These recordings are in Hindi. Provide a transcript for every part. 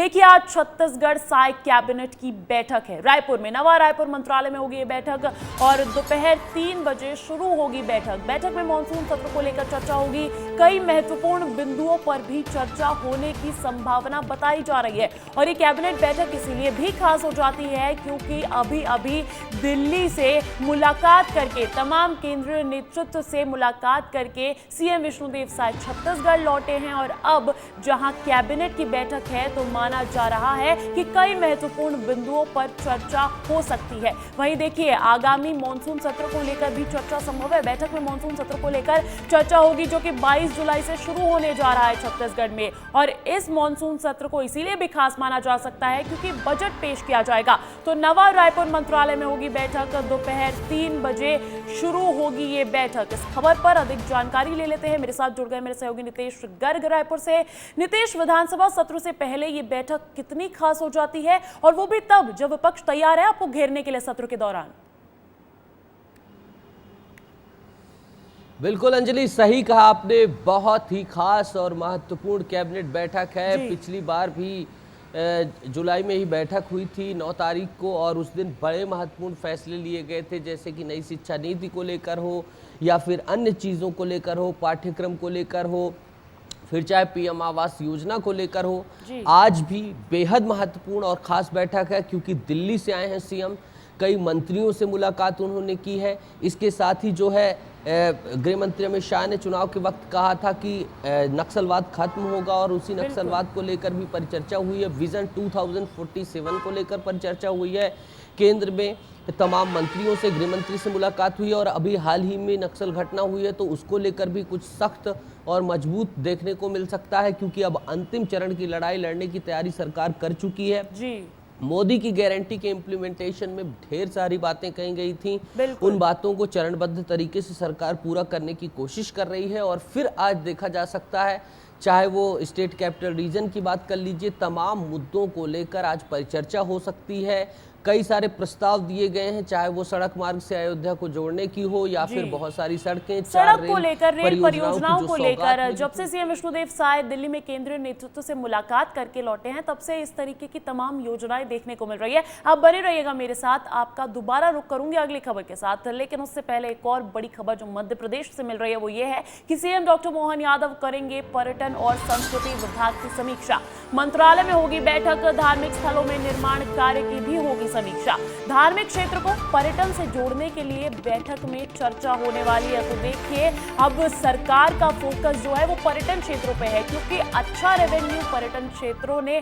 देखिए, आज छत्तीसगढ़ साय कैबिनेट की बैठक है रायपुर में। नवा रायपुर मंत्रालय में होगी ये बैठक और दोपहर 3 बजे शुरू होगी बैठक में मानसून सत्र को लेकर चर्चा होगी। कई महत्वपूर्ण बिंदुओं पर भी चर्चा होने की संभावना बताई जा रही है और ये कैबिनेट बैठक इसीलिए भी खास हो जाती है क्योंकि अभी दिल्ली से मुलाकात करके, तमाम केंद्रीय नेतृत्व से मुलाकात करके सीएम विष्णुदेव साय छत्तीसगढ़ लौटे हैं और अब जहां कैबिनेट की बैठक है तो माना जा रहा है कि कई महत्वपूर्ण बिंदुओं पर चर्चा हो सकती है। वहीं देखिए, आगामी मॉनसून सत्र को लेकर भी चर्चा संभव है। बैठक में मॉनसून सत्र को लेकर चर्चा होगी जो कि 22 जुलाई से शुरू होने जा रहा है छत्तीसगढ़ में और इस मॉनसून सत्र को इसीलिए भी खास माना जा सकता है क्योंकि बजट पेश किया जाएगा। तो नवा रायपुर मंत्रालय में होगी बैठक, दोपहर 3 बजे शुरू होगी ये बैठक। इस खबर पर अधिक जानकारी ले लेते हैं। मेरे साथ जुड़ गए मेरे सहयोगी नितेश गर्ग रायपुर से। नितेश, विधानसभा सत्र से पहले ये बैठक कितनी खास हो जाती है और वो भी तब जब विपक्ष तैयार है आपको घेरने के लिए सत्र के दौरान? बिल्कुल अंजलि, सही कहा आपने। बहुत ही खास और महत्वपूर्ण कैबिनेट बैठक है। पिछली बार भी जुलाई में ही बैठक हुई थी 9 तारीख को और उस दिन बड़े महत्वपूर्ण फैसले लिए गए थे, जैसे कि नई शिक्षा नीति को लेकर हो या फिर अन्य चीज़ों को लेकर हो, पाठ्यक्रम को लेकर हो, फिर चाहे पीएम आवास योजना को लेकर हो। आज भी बेहद महत्वपूर्ण और खास बैठक है क्योंकि दिल्ली से आए हैं सीएम, कई मंत्रियों से मुलाकात उन्होंने की है। इसके साथ ही जो है गृह मंत्री अमित शाह ने चुनाव के वक्त कहा था कि नक्सलवाद खत्म होगा और उसी नक्सलवाद को लेकर भी परिचर्चा हुई है। विजन 2047 को लेकर परिचर्चा हुई है। केंद्र में तमाम मंत्रियों से, गृह मंत्री से मुलाकात हुई है और अभी हाल ही में नक्सल घटना हुई है तो उसको लेकर भी कुछ सख्त और मजबूत देखने को मिल सकता है क्योंकि अब अंतिम चरण की लड़ाई लड़ने की तैयारी सरकार कर चुकी है। मोदी की गारंटी के इम्प्लीमेंटेशन में ढेर सारी बातें कही गई थी, उन बातों को चरणबद्ध तरीके से सरकार पूरा करने की कोशिश कर रही है और फिर आज देखा जा सकता है, चाहे वो स्टेट कैपिटल रीजन की बात कर लीजिए, तमाम मुद्दों को लेकर आज परिचर्चा हो सकती है। कई सारे प्रस्ताव दिए गए हैं, चाहे वो सड़क मार्ग से अयोध्या को जोड़ने की हो या फिर बहुत सारी सड़कें, सड़क को लेकर, रेल परियोजनाओं को लेकर। जब से सीएम विष्णुदेव साय दिल्ली में केंद्रीय नेतृत्व से मुलाकात करके लौटे हैं तब से इस तरीके की तमाम योजनाएं देखने को मिल रही है। आप बने रहिएगा मेरे साथ, आपका दोबारा रुख करूंगी अगली खबर के साथ, लेकिन उससे पहले एक और बड़ी खबर जो मध्य प्रदेश से मिल रही है वो ये है कि सीएम डॉक्टर मोहन यादव करेंगे पर्यटन और संस्कृति विभाग की समीक्षा। मंत्रालय में होगी बैठक, धार्मिक स्थलों में निर्माण कार्य की भी होगी समीक्षा। धार्मिक क्षेत्र को पर्यटन से जोड़ने के लिए बैठक में चर्चा होने वाली है। तो देखिए, अब सरकार का फोकस जो है वो पर्यटन क्षेत्रों पे है क्योंकि अच्छा रेवेन्यू पर्यटन क्षेत्रों ने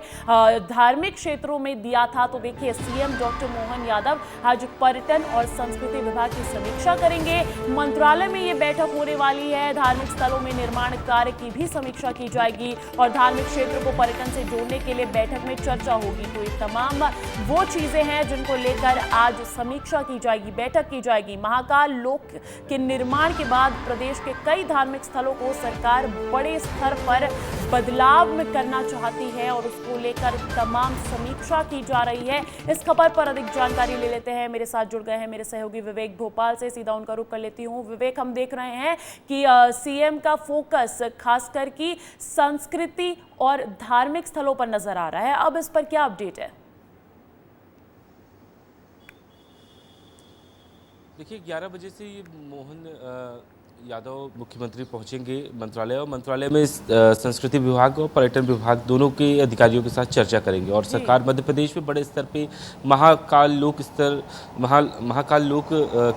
धार्मिक क्षेत्रों में दिया था। तो देखिए, सीएम डॉक्टर मोहन यादव आज पर्यटन और संस्कृति विभाग की समीक्षा करेंगे। मंत्रालय में ये बैठक होने वाली है। धार्मिक स्थलों में निर्माण कार्य की भी समीक्षा की जाएगी और धार्मिक क्षेत्र को पर्यटन से जोड़ने के लिए बैठक में चर्चा होगी। तो ये तमाम वो चीजें हैं जिनको लेकर आज समीक्षा की जाएगी, बैठक की जाएगी। महाकाल लोक के निर्माण के बाद प्रदेश के कई धार्मिक स्थलों को सरकार बड़े स्तर पर बदलाव में करना चाहती है और उसको लेकर तमाम समीक्षा की जा रही है। इस खबर पर अधिक जानकारी ले लेते हैं। मेरे साथ जुड़ गए हैं मेरे सहयोगी विवेक भोपाल से, सीधा उनका रुख कर लेती हूँ। विवेक, हम देख रहे हैं कि सीएम का फोकस खासकर की संस्कृति और धार्मिक स्थलों पर नजर आ रहा है। अब इस पर क्या अपडेट है? देखिए, 11 बजे से ये मोहन यादव मुख्यमंत्री पहुंचेंगे मंत्रालय और मंत्रालय में संस्कृति विभाग और पर्यटन विभाग दोनों के अधिकारियों के साथ चर्चा करेंगे और सरकार मध्य प्रदेश में बड़े स्तर पे महाकाल लोक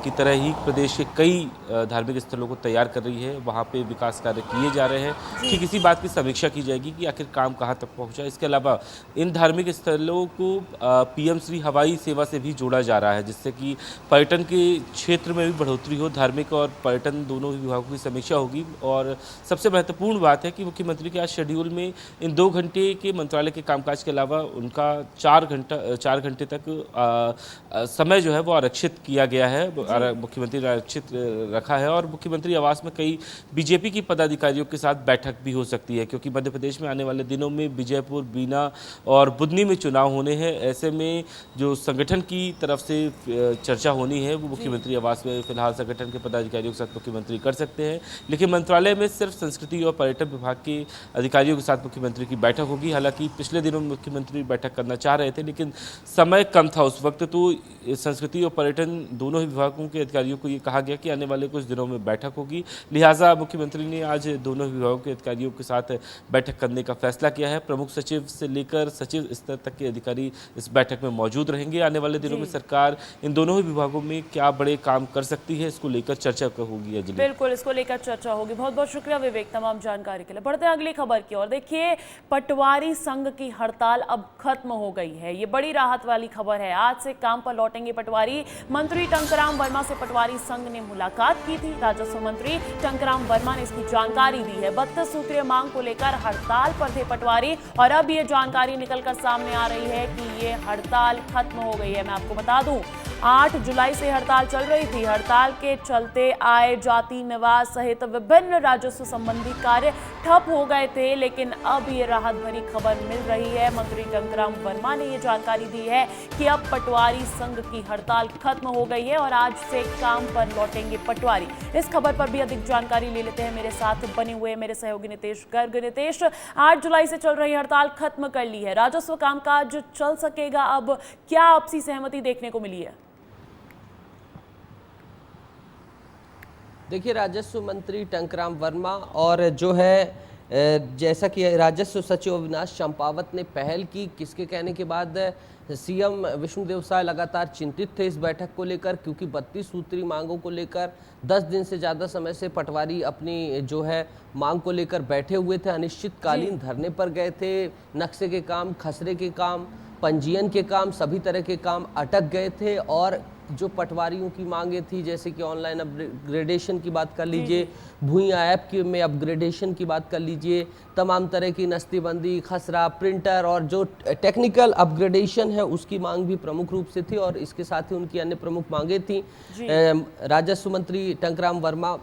की तरह ही प्रदेश के कई धार्मिक स्थलों को तैयार कर रही है। वहाँ पे विकास कार्य किए जा रहे हैं। ठीक इसी बात की समीक्षा की जाएगी कि आखिर काम कहाँ तक पहुँचा। इसके अलावा इन धार्मिक स्थलों को पीएम श्री हवाई सेवा से भी जोड़ा जा रहा है जिससे कि पर्यटन के क्षेत्र में भी बढ़ोतरी हो। धार्मिक और पर्यटन दोनों विभागों की समीक्षा होगी और सबसे महत्वपूर्ण बात है कि मुख्यमंत्री के आज शेड्यूल में इन 2 घंटे के मंत्रालय के कामकाज के अलावा उनका 4 घंटे तक समय जो है वो आरक्षित किया गया है। मुख्यमंत्री ने आरक्षित रखा है और मुख्यमंत्री आवास में कई बीजेपी की पदाधिकारियों के साथ बैठक भी हो सकती है क्योंकि मध्य प्रदेश में आने वाले दिनों में विजयपुर, बीना और बुदनी में चुनाव होने हैं। ऐसे में जो संगठन की तरफ से चर्चा होनी है वो मुख्यमंत्री आवास में फिलहाल संगठन के पदाधिकारियों के साथ मुख्यमंत्री कर सकते हैं। लेकिन मंत्रालय में सिर्फ संस्कृति और पर्यटन विभाग के अधिकारियों के साथ मुख्यमंत्री की बैठक होगी। हालांकि पिछले दिनों में मुख्यमंत्री बैठक करना चाह रहे थे, लेकिन समय कम था उस वक्त, तो संस्कृति और पर्यटन दोनों ही विभागों के अधिकारियों को ये कहा गया कि आने वाले कुछ दिनों में बैठक होगी। लिहाजा मुख्यमंत्री ने आज दोनों ही विभागों के अधिकारियों के साथ बैठक करने का फैसला किया है। प्रमुख सचिव से लेकर सचिव स्तर तक के अधिकारी इस बैठक में मौजूद रहेंगे। आने वाले दिनों में सरकार इन दोनों ही विभागों में क्या बड़े काम कर सकती है, इसको लेकर चर्चा होगी। अंजलि, बिल्कुल, इसको लेकर चर्चा होगी। बहुत बहुत शुक्रिया विवेक तमाम जानकारी के लिए। बढ़ते हैं अगली खबर की ओर। देखिए, पटवारी संघ की हड़ताल अब खत्म हो गई है। ये बड़ी राहत वाली खबर है। आज से काम पर लौटेंगे पटवारी। मंत्री टंकराम वर्मा से पटवारी संघ ने मुलाकात की थी। राजस्व मंत्री टंकराम वर्मा ने इसकी जानकारी दी है। 32 सूत्रीय मांग को लेकर हड़ताल पर थे पटवारी और अब ये जानकारी निकलकर सामने आ रही है कि ये हड़ताल खत्म हो गई है। मैं आपको बता दूं, 8 जुलाई से हड़ताल चल रही थी। हड़ताल के चलते आय, जाति, निवास सहित विभिन्न राजस्व संबंधी कार्य ठप हो गए थे, लेकिन अब ये राहत भरी खबर मिल रही है। मंत्री टंकराम वर्मा ने ये जानकारी दी है कि अब पटवारी संघ की हड़ताल खत्म हो गई है और आज से काम पर लौटेंगे पटवारी। इस खबर पर भी अधिक जानकारी ले लेते हैं। मेरे साथ बने हुए मेरे सहयोगी नितेश गर्ग। नितेश, 8 जुलाई से चल रही हड़ताल खत्म कर ली है, राजस्व कामकाज चल सकेगा। अब क्या आपसी सहमति देखने को मिली है? देखिए, राजस्व मंत्री टंकराम वर्मा और जो है जैसा कि राजस्व सचिव अविनाश चंपावत ने पहल की, किसके कहने के बाद सीएम विष्णुदेव साय लगातार चिंतित थे इस बैठक को लेकर, क्योंकि 32 सूत्री मांगों को लेकर 10 दिन से ज़्यादा समय से पटवारी अपनी जो है मांग को लेकर बैठे हुए थे। अनिश्चितकालीन धरने पर गए थे। नक्शे के काम, खसरे के काम, पंजीयन के काम, सभी तरह के काम अटक गए थे और जो पटवारियों की मांगे थी, जैसे कि ऑनलाइन अपग्रेडेशन की बात कर लीजिए, भूइयां ऐप की में अपग्रेडेशन की बात कर लीजिए, तमाम तरह की नस्तीबंदी, खसरा, प्रिंटर और जो टेक्निकल अपग्रेडेशन है उसकी मांग भी प्रमुख रूप से थी और इसके साथ ही उनकी अन्य प्रमुख मांगे थी। राजस्व मंत्री टंकराम वर्मा,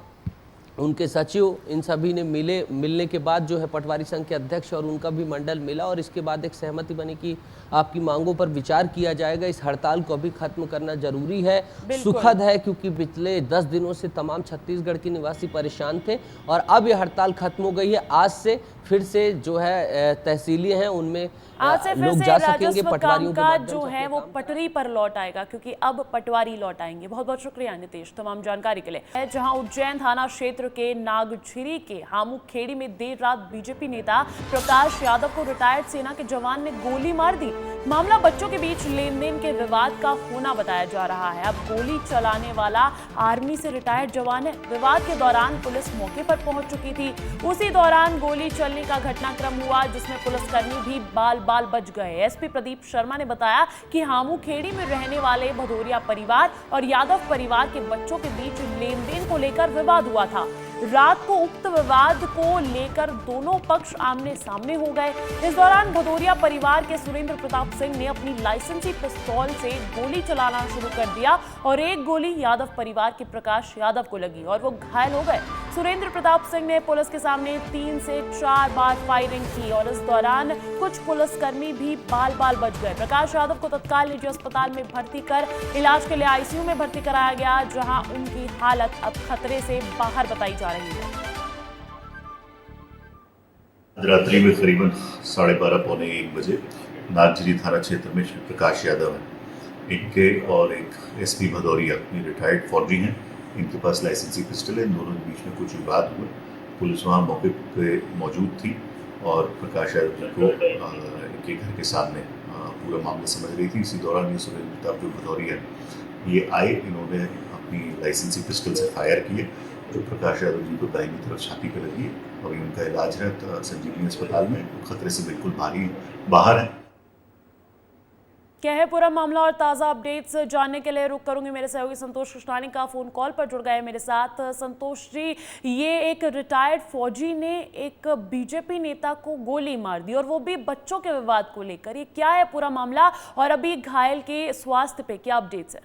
उनके सचिव, इन सभी ने मिलने के बाद जो है पटवारी संघ के अध्यक्ष और उनका भी मंडल मिला और इसके बाद एक सहमति बनी कि आपकी मांगों पर विचार किया जाएगा। इस हड़ताल को अभी खत्म करना जरूरी है। सुखद है क्योंकि पिछले 10 दिनों से तमाम छत्तीसगढ़ के निवासी परेशान थे और अब ये हड़ताल खत्म हो गई है। आज से फिर से जो है तहसीलें हैं उनमें आज से फिर लोग से जा सकेंगे, राजस्व पटवारियों के कामकाज माध्यम जो से है वो काम पटरी पर लौट आएगा, क्योंकि अब पटवारी लौट आएंगे। बहुत बहुत शुक्रिया नितेश तमाम जानकारी के लिए। जहां उज्जैन थाना क्षेत्र के नागझिरी के हामुखेड़ी में देर रात बीजेपी नेता प्रकाश यादव को रिटायर्ड सेना के जवान ने गोली मार दी। मामला बच्चों के बीच लेन देन के विवाद का होना बताया जा रहा है। अब गोली चलाने वाला आर्मी से रिटायर्ड जवान है। विवाद के दौरान पुलिस मौके पर पहुंच चुकी थी। उसी दौरान गोली चलने का घटनाक्रम हुआ जिसमें पुलिसकर्मी भी बाल बाल बच गए। एसपी प्रदीप शर्मा ने बताया कि हामुखेड़ी में रहने वाले भदौरिया परिवार और यादव परिवार के बच्चों के बीच लेन देन को लेकर विवाद हुआ था। रात को उक्त विवाद को लेकर दोनों पक्ष आमने सामने हो गए। इस दौरान भदौरिया परिवार के सुरेंद्र प्रताप सिंह ने अपनी लाइसेंसी पिस्तौल से गोली चलाना शुरू कर दिया और एक गोली यादव परिवार के प्रकाश यादव को लगी और वो घायल हो गए। सुरेंद्र प्रताप सिंह ने पुलिस के सामने 3 से 4 बार फायरिंग की और इस दौरान कुछ पुलिसकर्मी भी बाल बाल बच गए। प्रकाश यादव को तत्काल निजी अस्पताल में भर्ती कर इलाज के लिए आईसीयू में भर्ती कराया गया, जहां उनकी हालत अब खतरे से बाहर बताई जा रही है। रात्रि में करीबन 12:30 पौने 1 बजे नागझिरी थाना क्षेत्र में श्री प्रकाश यादव हैं, इनके और एक एसपी भदौरिया, ये रिटायर्ड फौजी हैं, इनके पास लाइसेंसी पिस्टल है। इन दोनों के बीच में कुछ विवाद हुए। पुलिस वहाँ मौके पे मौजूद थी और प्रकाश यादव जी को इनके घर के सामने पूरा मामला समझ रही थी। इसी दौरान ये सुरेंद्र प्रताप जो भदौरिया ये आए, इन्होंने अपनी लाइसेंसी पिस्टल से फायर किए जो प्रकाश यादव जी को दाहिनी तरफ छाती पर लगी। अभी उनका इलाज है संजीवनी अस्पताल में, खतरे से बिल्कुल बाहर है। क्या है पूरा मामला और ताज़ा अपडेट्स जानने के लिए रुक करूंगी मेरे सहयोगी संतोष कृष्णानी का फोन कॉल पर जुड़ गए मेरे साथ। संतोष जी, ये एक रिटायर्ड फौजी ने एक बीजेपी नेता को गोली मार दी और वो भी बच्चों के विवाद को लेकर, ये क्या है पूरा मामला और अभी घायल के स्वास्थ्य पे क्या अपडेट्स है?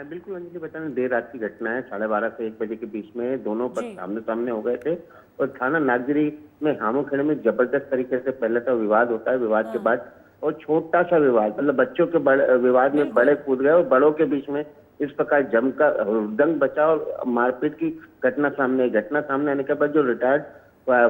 बिल्कुल अंजलि, बताना देर रात की घटना है। 12:30 से 1 बजे के बीच में दोनों पक्ष आमने सामने हो गए थे और थाना नागझिरी में हामुखेड़ी में जबरदस्त तरीके से पहले तो विवाद होता है। विवाद के बाद और छोटा सा विवाद, मतलब बच्चों के विवाद में बड़े कूद गए और बड़ों के बीच में इस प्रकार जमकर हुड़दंग बचा और मारपीट की घटना सामने आने के बाद जो रिटायर्ड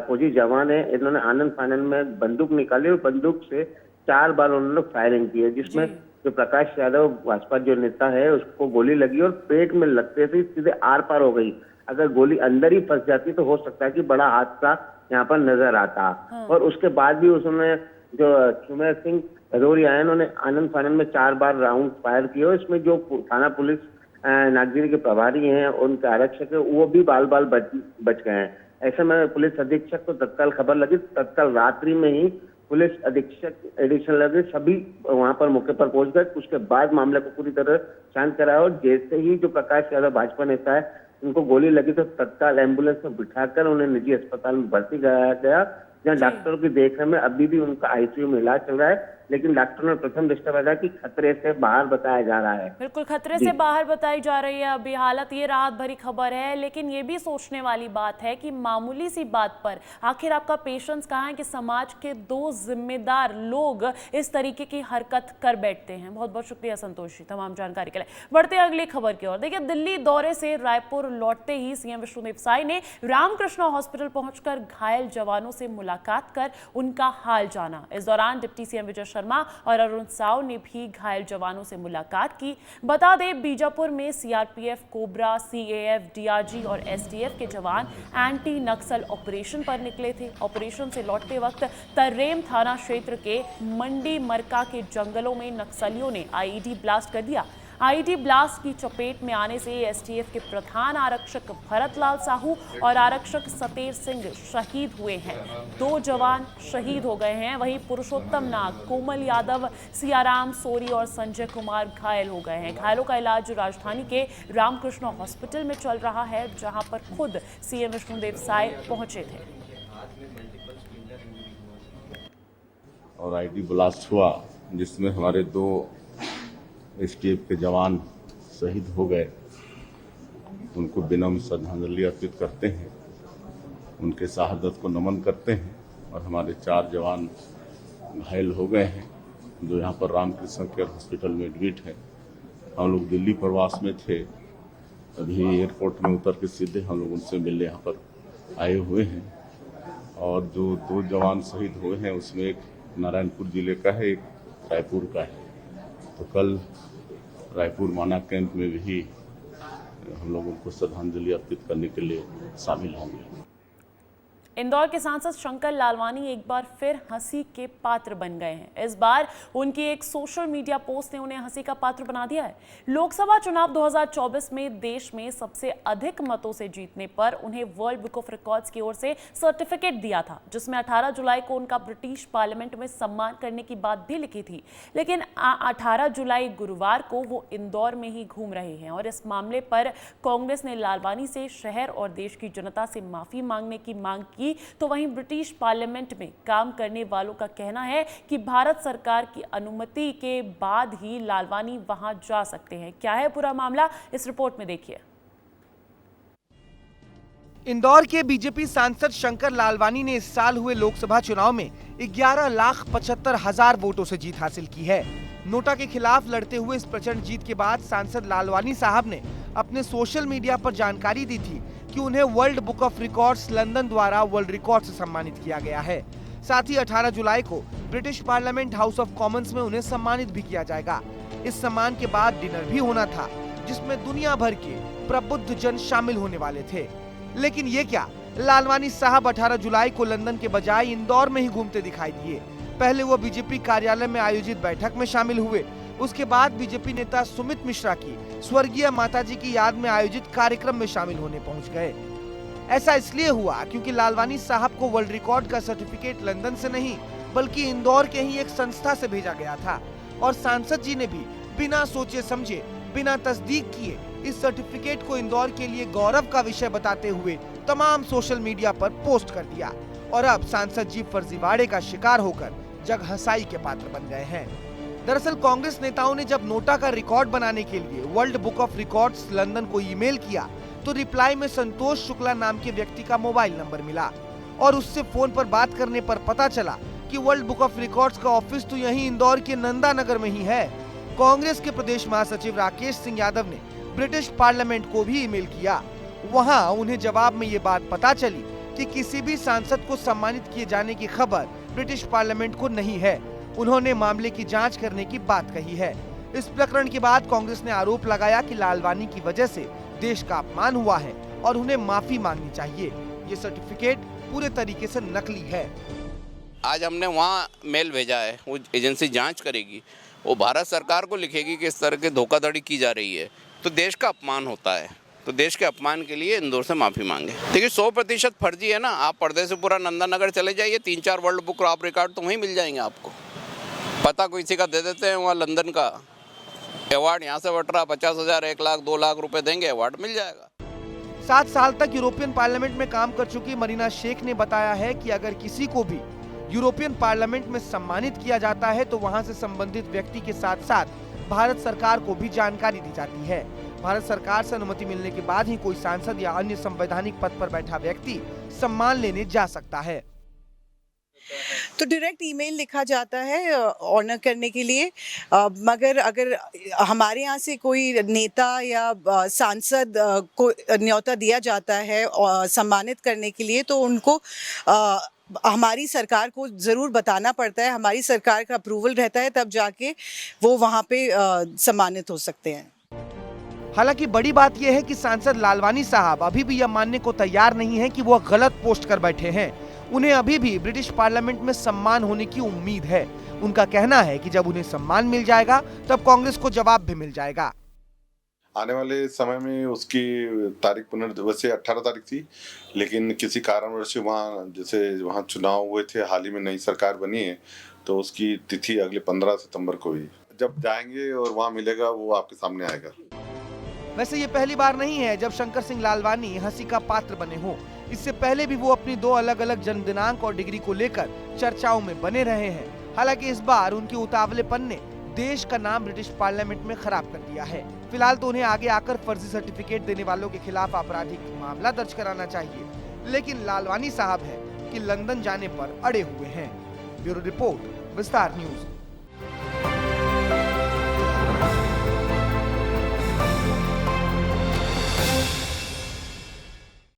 फौजी जवान है, इन्होंने आनंद फानंद में बंदूक निकाली और बंदूक से 4 बार उन्होंने फायरिंग की है, जिसमें जो प्रकाश यादव भाजपा जो नेता है उसको गोली लगी और पेट में लगते से सीधे आर पार हो गई। अगर गोली अंदर ही फंस जाती तो हो सकता है कि बड़ा हादसा यहाँ पर नजर आता। और उसके बाद भी उसने जो सुमेर सिंह भदौरिया है, उन्होंने आनंद फानंद में 4 बार राउंड फायर किए और इसमें जो थाना पुलिस नागजिरी के प्रभारी हैं, उनके आरक्षक है, वो भी बाल बच गए हैं। ऐसे में पुलिस अधीक्षक को तत्काल खबर लगी, तत्काल रात्रि में ही पुलिस अधीक्षक एडिशनल लगे सभी वहां पर मौके पर पहुंच गए। उसके बाद मामले को पूरी तरह शांत कराया और जैसे ही जो प्रकाश यादव भाजपा नेता है उनको गोली लगी तो तत्काल एम्बुलेंस में बिठाकर उन्हें निजी अस्पताल में भर्ती कराया गया, जहां डॉक्टरों की देखरेख में अभी भी उनका आईसीयू में इलाज चल रहा है। लेकिन डॉक्टरों ने प्रथम दृष्टया बताया कि खतरे से बाहर बताया जा रहा है। बिल्कुल खतरे से बाहर बताई जा रही है अभी हालत, ये राहत भरी खबर है। लेकिन ये भी सोचने वाली बात है कि मामूली सी बात पर आखिर आपका पेशेंस कहाँ है कि समाज के 2 जिम्मेदार लोग इस तरीके की हरकत कर बैठते हैं। बहुत बहुत शुक्रिया संतोष जी तमाम जानकारी के लिए। बढ़ते अगली खबर की ओर। देखिए, दिल्ली दौरे से रायपुर लौटते ही सीएम विष्णुदेव साय ने रामकृष्णा हॉस्पिटल पहुंचकर घायल जवानों से मुलाकात कर उनका हाल जाना। इस दौरान डिप्टी सीएम विजय शर्मा और अरुण साव ने भी घायल जवानों से मुलाकात की। बता दें, बीजापुर में सीआरपीएफ, कोबरा, सीएएफ, डीआरजी और एसटीएफ के जवान एंटी नक्सल ऑपरेशन पर निकले थे। ऑपरेशन से लौटते वक्त तर्रेम थाना क्षेत्र के मंडी मरका के जंगलों में नक्सलियों ने आईईडी ब्लास्ट कर दिया। आईईडी ब्लास्ट की चपेट में आने से एसटीएफ के प्रधान आरक्षक भरतलाल साहू और आरक्षक सतेर सिंह शहीद हुए हैं। 2 जवान शहीद हो गए हैं। वहीं पुरुषोत्तम नाग, कोमल यादव, सियाराम सोरी और संजय कुमार घायल हो गए हैं। घायलों का इलाज राजधानी के रामकृष्णा हॉस्पिटल में चल रहा है, जहां पर खुद सीएम विष्णुदेव साय पहुंचे थे। और आईईडी ब्लास्ट हुआ जिसमें हमारे 2 एसटीएफ के जवान शहीद हो गए। उनको विनम्र श्रद्धांजलि अर्पित करते हैं, उनके शहादत को नमन करते हैं। और हमारे 4 जवान घायल हो गए हैं जो यहाँ पर रामकृष्ण केयर हॉस्पिटल में एडमिट है। हम लोग दिल्ली प्रवास में थे, अभी एयरपोर्ट में उतर के सीधे हम लोग उनसे मिलने यहाँ पर आए हुए हैं। और जो 2 जवान शहीद हुए हैं उसमें एक नारायणपुर जिले का है, एक रायपुर का है। तो कल रायपुर माना कैंप में भी हम लोग उनको श्रद्धांजलि अर्पित करने के लिए शामिल होंगे। इंदौर के सांसद शंकर लालवानी एक बार फिर हंसी के पात्र बन गए हैं। इस बार उनकी एक सोशल मीडिया पोस्ट ने उन्हें हंसी का पात्र बना दिया है। लोकसभा चुनाव 2024 में देश में सबसे अधिक मतों से जीतने पर उन्हें वर्ल्ड बुक ऑफ रिकॉर्ड्स की ओर से सर्टिफिकेट दिया था, जिसमें 18 जुलाई को उनका ब्रिटिश पार्लियामेंट में सम्मान करने की बात भी लिखी थी। लेकिन 18 जुलाई गुरुवार को वो इंदौर में ही घूम रहे हैं और इस मामले पर कांग्रेस ने लालवानी से शहर और देश की जनता से माफी मांगने की मांग की। तो वहीं ब्रिटिश पार्लियामेंट में काम करने वालों का कहना है कि भारत सरकार की अनुमति के बाद ही लालवानी वहां जा सकते हैं। क्या है पूरा मामला, इस रिपोर्ट में देखिए। इंदौर के बीजेपी सांसद शंकर लालवानी ने इस साल हुए लोकसभा चुनाव में 11,75,000 वोटों से जीत हासिल की है। नोटा के खिलाफ लड़ते हुए इस प्रचंड जीत के बाद सांसद लालवानी साहब ने अपने सोशल मीडिया पर जानकारी दी थी कि उन्हें world book of records London द्वारा वर्ल्ड रिकॉर्ड से सम्मानित किया गया है। साथ ही 18 जुलाई को British parliament house of Commons में उन्हें सम्मानित भी किया जाएगा। इस सम्मान के बाद डिनर भी होना था, जिसमें दुनिया भर के प्रबुद्ध जन शामिल होने वाले थे। लेकिन ये क्या, लालवानी साहब 18 जुलाई को लंदन के बजाय इंदौर में ही घूमते दिखाई दिए। पहले वो बीजेपी कार्यालय में आयोजित बैठक में शामिल हुए, उसके बाद बीजेपी नेता सुमित मिश्रा की स्वर्गीय माताजी की याद में आयोजित कार्यक्रम में शामिल होने पहुंच गए। ऐसा इसलिए हुआ क्योंकि लालवानी साहब को वर्ल्ड रिकॉर्ड का सर्टिफिकेट लंदन से नहीं बल्कि इंदौर के ही एक संस्था से भेजा गया था और सांसद जी ने भी बिना सोचे समझे, बिना तस्दीक किए इस सर्टिफिकेट को इंदौर के लिए गौरव का विषय बताते हुए तमाम सोशल मीडिया पर पोस्ट कर दिया। और अब सांसद जी फर्जीवाड़े का शिकार होकर जग हंसाई के पात्र बन गए हैं। दरअसल कांग्रेस नेताओं ने जब नोटा का रिकॉर्ड बनाने के लिए world book of records London को ईमेल किया तो रिप्लाई में संतोष शुक्ला नाम के व्यक्ति का मोबाइल नंबर मिला और उससे फोन पर बात करने पर पता चला कि वर्ल्ड बुक ऑफ रिकॉर्ड्स का ऑफिस तो यहीं इंदौर के नंदा नगर में ही है। कांग्रेस के प्रदेश महासचिव राकेश सिंह यादव ने ब्रिटिश पार्लियामेंट को भी ईमेल किया। वहां उन्हें जवाब में ये बात पता चली कि किसी भी सांसद को सम्मानित किए जाने की खबर ब्रिटिश पार्लियामेंट को नहीं है। उन्होंने मामले की जांच करने की बात कही है। इस प्रकरण के बाद कांग्रेस ने आरोप लगाया कि लालवानी की वजह से देश का अपमान हुआ है और उन्हें माफी मांगनी चाहिए। ये सर्टिफिकेट पूरे तरीके से नकली है। आज हमने वहाँ मेल भेजा है, वो एजेंसी जांच करेगी, वो भारत सरकार को लिखेगी कि इस तरह की धोखाधड़ी की जा रही है, तो देश का अपमान होता है। तो देश के अपमान के लिए इंदौर से माफ़ी मांगे। देखिए 100% फर्जी है ना। आप पर्दे से पूरा नंदनगर चले जाइए, 3-4 वर्ल्ड बुक ऑफ रिकॉर्ड तो वहीं मिल जाएंगे आपको। पता किसी का दे देते हैं वहाँ लंदन का अवार्ड, यहाँ से बट रहा 50,000, 1 लाख, 2 लाख रुपए देंगे, अवार्ड मिल जाएगा। 7 साल तक यूरोपियन पार्लियामेंट में काम कर चुकी मरीना शेख ने बताया है कि अगर किसी को भी यूरोपियन पार्लियामेंट में सम्मानित किया जाता है तो वहां से संबंधित व्यक्ति के साथ साथ भारत सरकार को भी जानकारी दी जाती है। भारत सरकार से अनुमति मिलने के बाद ही कोई सांसद या अन्य संवैधानिक पद पर बैठा व्यक्ति सम्मान लेने जा सकता है। तो डायरेक्ट ईमेल लिखा जाता है ऑनर करने के लिए, मगर अगर हमारे यहाँ से कोई नेता या सांसद को न्योता दिया जाता है सम्मानित करने के लिए, तो उनको हमारी सरकार को ज़रूर बताना पड़ता है। हमारी सरकार का अप्रूवल रहता है, तब जाके वो वहाँ पे सम्मानित हो सकते हैं। हालांकि बड़ी बात यह है कि सांसद लालवानी साहब अभी भी यह मानने को तैयार नहीं है कि वो गलत पोस्ट कर बैठे हैं। उन्हें अभी भी ब्रिटिश पार्लियामेंट में सम्मान होने की उम्मीद है। उनका कहना है कि जब उन्हें सम्मान मिल जाएगा तब कांग्रेस को जवाब भी मिल जाएगा। आने वाले समय में उसकी तारीख वैसे 18 तारीख थी, लेकिन किसी कारणवश वहाँ चुनाव हुए थे, हाल ही में नई सरकार बनी है, तो उसकी तिथि अगले 15 सितंबर को ही जब जाएंगे और वहाँ मिलेगा वो आपके सामने आएगा। वैसे ये पहली बार नहीं है जब शंकर सिंह लालवानी हंसी का पात्र बने हो। इससे पहले भी वो अपनी 2 अलग-अलग जन्म दिनांक और डिग्री को लेकर चर्चाओं में बने रहे हैं। हालांकि इस बार उनके उतावलेपन ने देश का नाम ब्रिटिश पार्लियामेंट में खराब कर दिया है। फिलहाल तो उन्हें आगे आकर फर्जी सर्टिफिकेट देने वालों के खिलाफ आपराधिक मामला दर्ज कराना चाहिए, लेकिन लालवानी साहब है कि लंदन जाने पर अड़े हुए हैं। ब्यूरो रिपोर्ट, विस्तार न्यूज।